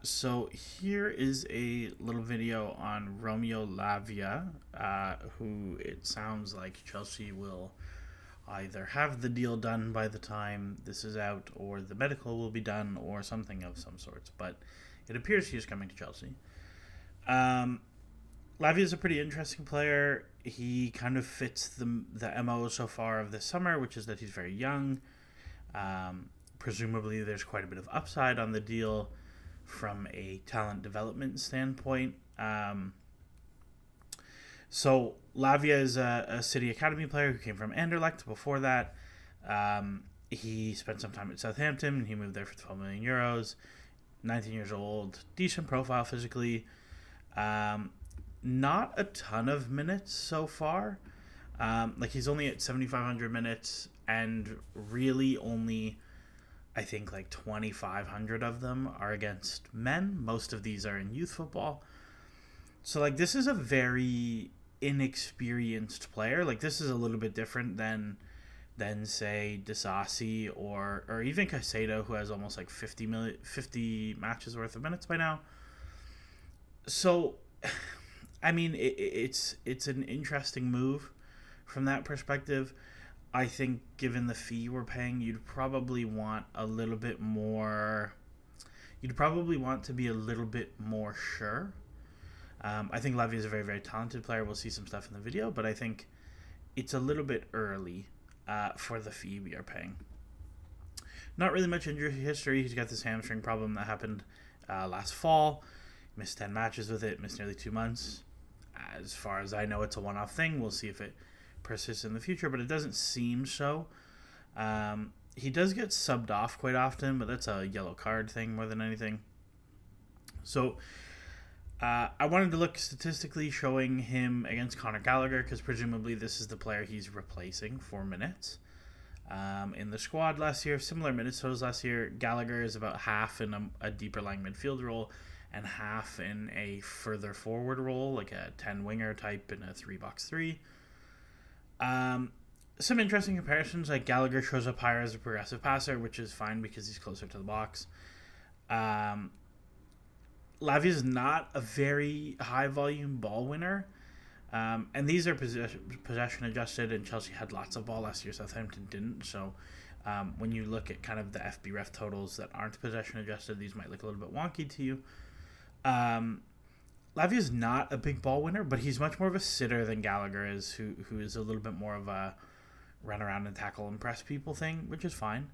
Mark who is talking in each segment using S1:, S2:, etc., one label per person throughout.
S1: So here is a little video on Romeo Lavia, who it sounds like Chelsea will either have the deal done by the time this is out, or the medical will be done, or something of some sorts. But it appears he is coming to Chelsea. Um, Lavia is a pretty interesting player. He kind of fits the MO so far of this summer, which is that he's very young. Presumably, there's quite a bit of upside on the deal from a talent development standpoint. So Lavia is a City Academy player who came from Anderlecht before that. He spent some time at Southampton. He moved there for 12 million euros. 19 years old, decent profile physically. Not a ton of minutes so far. He's only at 7,500 minutes, and really only, I think, 2,500 of them are against men. Most of these are in youth football. So this is a very inexperienced player. This is a little bit different than say Disasi or even Caicedo, who has almost 50 matches worth of minutes by now. So I mean, it's an interesting move from that perspective. I think given the fee we're paying, you'd probably want a little bit more. You'd probably want to be a little bit more sure. I think Lavia is a very, very talented player. We'll see some stuff in the video, but I think it's a little bit early for the fee we are paying. Not really much injury history. He's got this hamstring problem that happened last fall. Missed 10 matches with it, missed nearly 2 months. As far as I know, it's a one-off thing. We'll see if it persists in the future, but it doesn't seem so. He does get subbed off quite often, but that's a yellow card thing more than anything. So I wanted to look statistically showing him against Conor Gallagher, because presumably this is the player he's replacing for minutes. In the squad last year, similar minutes totals last year. Gallagher is about half in a deeper lying midfield role and half in a further forward role, like a 10 winger type in a 3-box-3. Some interesting comparisons, Gallagher shows up higher as a progressive passer, which is fine because he's closer to the box. Lavia is not a very high volume ball winner, and these are possession adjusted, and Chelsea had lots of ball last year, Southampton didn't. So when you look at kind of the FBref totals that aren't possession adjusted, these might look a little bit wonky to you. Lavia is not a big ball winner, but he's much more of a sitter than Gallagher is, who is a little bit more of a run around and tackle and press people thing, which is fine.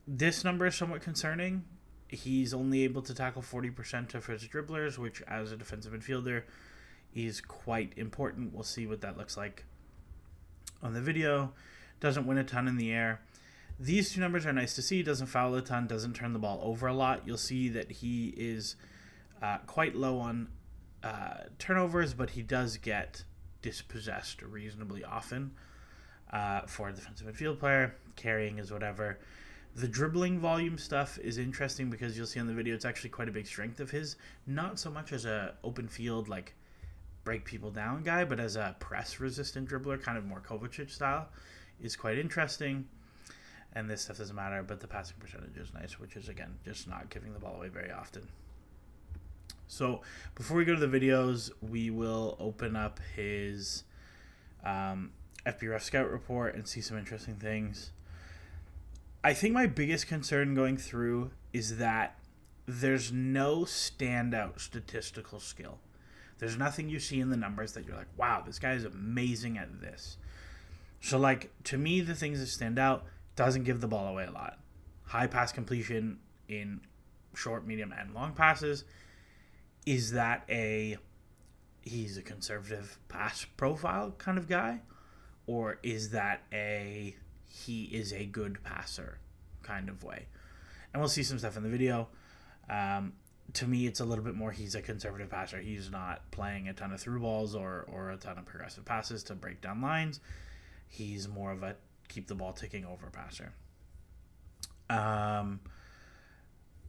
S1: This number is somewhat concerning. He's only able to tackle 40% of his dribblers, which as a defensive midfielder is quite important. We'll see what that looks like on the video. Doesn't win a ton in the air. These two numbers are nice to see. Doesn't foul a ton, doesn't turn the ball over a lot. You'll see that he is quite low on turnovers, but he does get dispossessed reasonably often for a defensive midfield player. Carrying is whatever. The dribbling volume stuff is interesting because you'll see on the video it's actually quite a big strength of his. Not so much as a open field, break people down guy, but as a press-resistant dribbler, kind of more Kovacic style, is quite interesting. And this stuff doesn't matter, but the passing percentage is nice, which is, again, just not giving the ball away very often. So before we go to the videos, we will open up his FBref Scout report and see some interesting things. I think my biggest concern going through is that there's no standout statistical skill. There's nothing you see in the numbers that you're like, wow, this guy is amazing at this. So, to me, the things that stand out, doesn't give the ball away a lot. High pass completion in short, medium, and long passes. Is that he's a conservative pass profile kind of guy? Or is that he is a good passer kind of way? And we'll see some stuff in the video. To me, it's a little bit more he's a conservative passer. He's not playing a ton of through balls or a ton of progressive passes to break down lines. He's more of a keep the ball ticking over passer.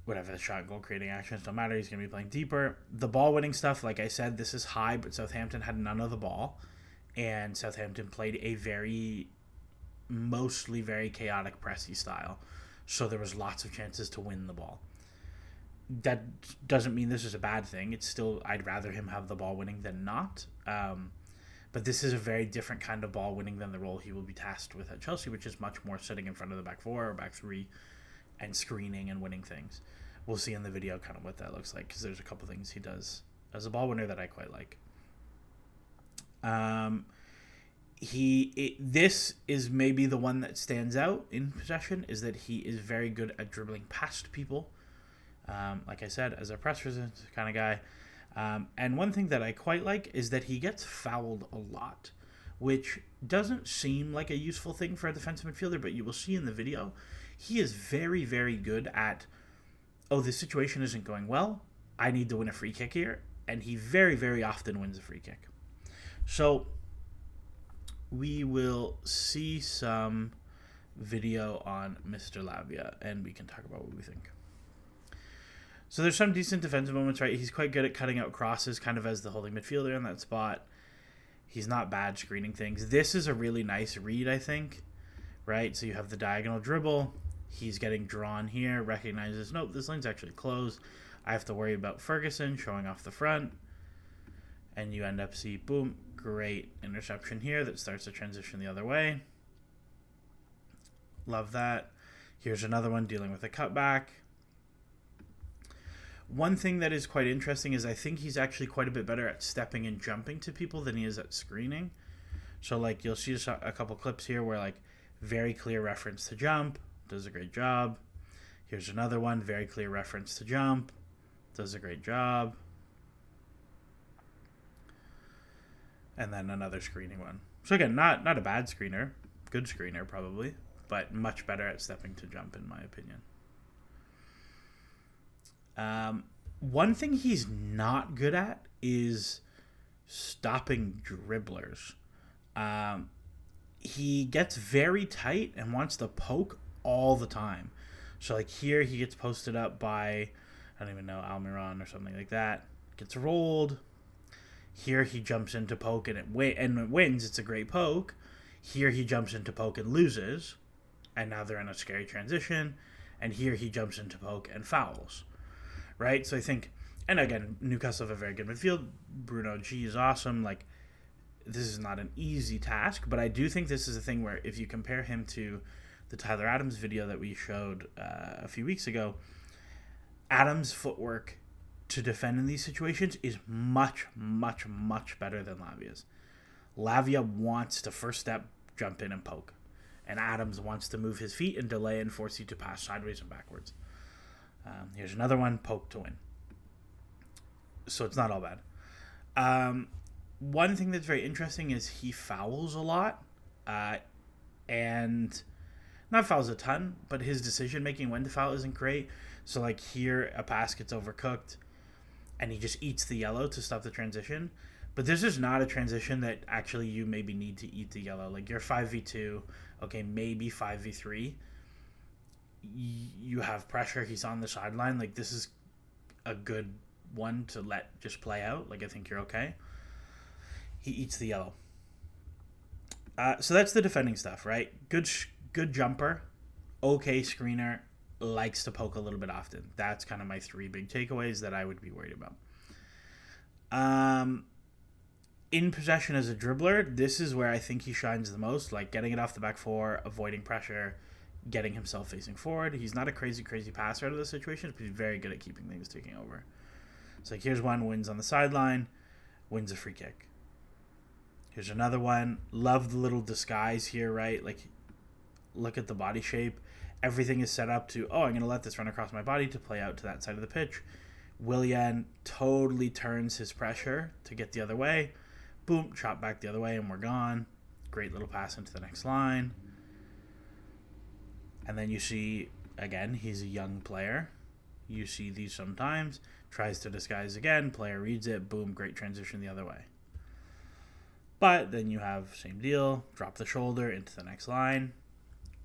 S1: Whatever the shot, goal creating actions don't matter. He's going to be playing deeper. The ball winning stuff, like I said, this is high, but Southampton had none of the ball. And Southampton played a mostly very chaotic pressy style. So there was lots of chances to win the ball. That doesn't mean this is a bad thing. It's still, I'd rather him have the ball winning than not. But this is a very different kind of ball winning than the role he will be tasked with at Chelsea, which is much more sitting in front of the back four or back three and screening and winning things. We'll see in the video kind of what that looks like, because there's a couple things he does as a ball winner that I quite like. This is maybe the one that stands out in possession, is that he is very good at dribbling past people. Like I said, as a press resistance kind of guy. And one thing that I quite like is that he gets fouled a lot, which doesn't seem like a useful thing for a defensive midfielder, but you will see in the video, he is very, very good at, oh, this situation isn't going well, I need to win a free kick here, and he very, very often wins a free kick. So we will see some video on Mr. Lavia, and we can talk about what we think. So there's some decent defensive moments, right? He's quite good at cutting out crosses, kind of as the holding midfielder in that spot. He's not bad screening things. This is a really nice read, I think, right? So you have the diagonal dribble. He's getting drawn here, recognizes, nope, this lane's actually closed. I have to worry about Ferguson showing off the front. And you end up see, boom, great interception here that starts to transition the other way. Love that. Here's another one dealing with a cutback. One thing that is quite interesting is I think he's actually quite a bit better at stepping and jumping to people than he is at screening. So, like, you'll see a couple clips here where, like, very clear reference to jump, does a great job. Here's another one, very clear reference to jump, does a great job. And then another screening one. So, again, not a bad screener, good screener probably, but much better at stepping to jump in my opinion. One thing he's not good at is stopping dribblers. He gets very tight and wants to poke all the time. So like here he gets posted up by, I don't even know, Almiron or something like that. Gets rolled. Here he jumps into poke and it wins. It's a great poke. Here he jumps into poke and loses. And now they're in a scary transition. And here he jumps into poke and fouls. Right? So I think, and again, Newcastle have a very good midfield. Bruno G is awesome. Like, this is not an easy task, but I do think this is a thing where if you compare him to the Tyler Adams video that we showed a few weeks ago, Adams' footwork to defend in these situations is much, much, much better than Lavia's. Lavia wants to first step, jump in and poke. And Adams wants to move his feet and delay and force you to pass sideways and backwards. Here's another one, poke to win. So it's not all bad. One thing that's very interesting is he fouls a lot. And not fouls a ton, but his decision-making when to foul isn't great. So like here, a pass gets overcooked, and he just eats the yellow to stop the transition. But this is not a transition that actually you maybe need to eat the yellow. Like you're 5v2, okay, maybe 5v3. You have pressure, he's on the sideline. Like this is a good one to let just play out. Like I think you're okay. He eats the yellow. So that's the defending stuff, right? Good jumper, okay screener, likes to poke a little bit often. That's kind of my three big takeaways that I would be worried about. In possession as a dribbler, this is where I think he shines the most, like getting it off the back four, avoiding pressure, getting himself facing forward. He's not a crazy passer out of those situations, but he's very good at keeping things taking over. So like here's one, wins on the sideline, wins a free kick. Here's another one. Love the little disguise here, right? Like, look at the body shape. Everything is set up to, oh, I'm going to let this run across my body to play out to that side of the pitch. Willian totally turns his pressure to get the other way. Boom, chop back the other way, and we're gone. Great little pass into the next line. And then you see, again, he's a young player. You see these sometimes. Tries to disguise again. Player reads it. Boom, great transition the other way. But then you have same deal. Drop the shoulder into the next line.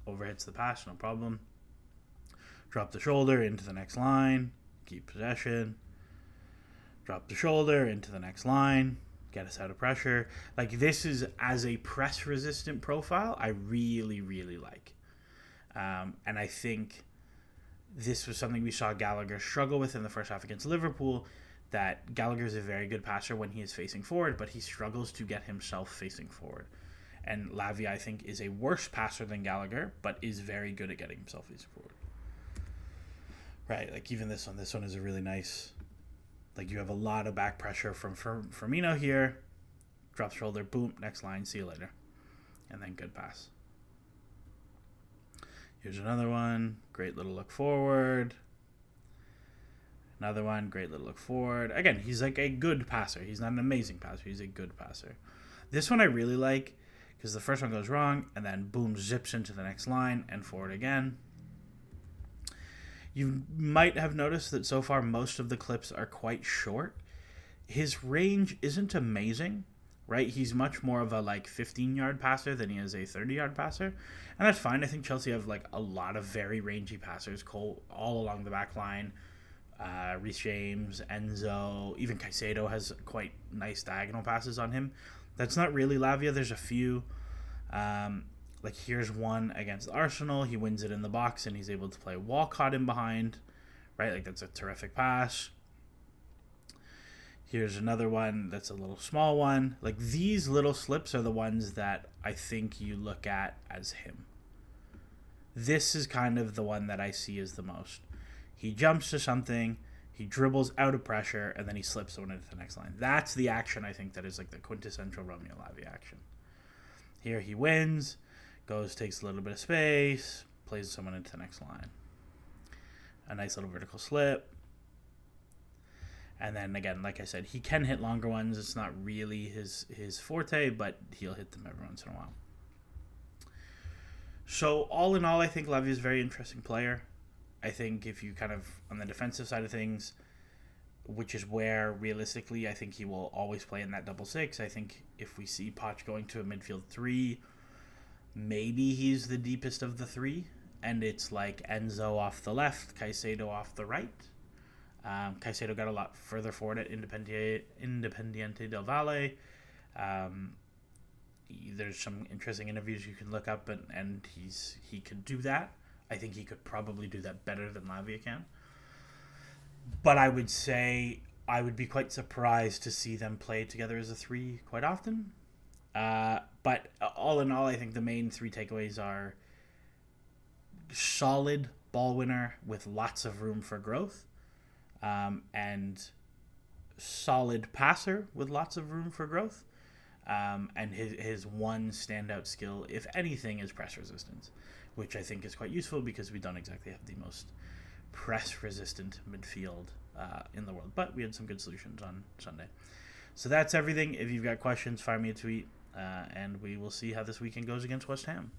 S1: Overhits the pass, no problem. Drop the shoulder into the next line. Keep possession. Drop the shoulder into the next line. Get us out of pressure. Like this is, as a press resistant profile, I really, really like. And I think This was something we saw Gallagher struggle with in the first half against Liverpool, that Gallagher is a very good passer when he is facing forward, but he struggles to get himself facing forward. And Lavia, I think, is a worse passer than Gallagher, but is very good at getting himself facing forward. Right, like even this one is a really nice, like you have a lot of back pressure from Firmino here, drops shoulder, boom, next line, see you later. And then good pass. Here's another one, great little look forward. Another one, great little look forward. Again, he's like a good passer. He's not an amazing passer, he's a good passer. This one I really like, because the first one goes wrong, and then boom, zips into the next line, and forward again. You might have noticed that so far most of the clips are quite short. His range isn't amazing, right? He's much more of a 15-yard passer than he is a 30-yard passer. And that's fine. I think Chelsea have a lot of very rangy passers all along the back line. Reece James, Enzo, even Caicedo has quite nice diagonal passes on him. That's not really Lavia. There's a few. Here's one against Arsenal. He wins it in the box, and he's able to play Walcott in behind, right? That's a terrific pass. Here's another one that's a little small one. These little slips are the ones that I think you look at as him. This is kind of the one that I see as the most. He jumps to something, he dribbles out of pressure, and then he slips someone into the next line. That's the action I think that is the quintessential Romeo Lavia action. Here he wins, takes a little bit of space, plays someone into the next line. A nice little vertical slip. And then again, like I said, he can hit longer ones. It's not really his forte, but he'll hit them every once in a while. So all in all, I think Lavia is a very interesting player. I think if you kind of, on the defensive side of things, which is where realistically I think he will always play in that double six. I think if we see Poch going to a midfield 3, maybe he's the deepest of the 3, and it's Enzo off the left, Caicedo off the right. Caicedo got a lot further forward at Independiente del Valle. There's some interesting interviews you can look up, and he could do that. I think he could probably do that better than Lavia can. But I would say I would be quite surprised to see them play together as a 3 quite often. But all in all, I think the main 3 takeaways are solid ball winner with lots of room for growth, and solid passer with lots of room for growth. And his one standout skill, if anything, is press resistance, which I think is quite useful because we don't exactly have the most press-resistant midfield in the world. But we had some good solutions on Sunday. So that's everything. If you've got questions, fire me a tweet, and we will see how this weekend goes against West Ham.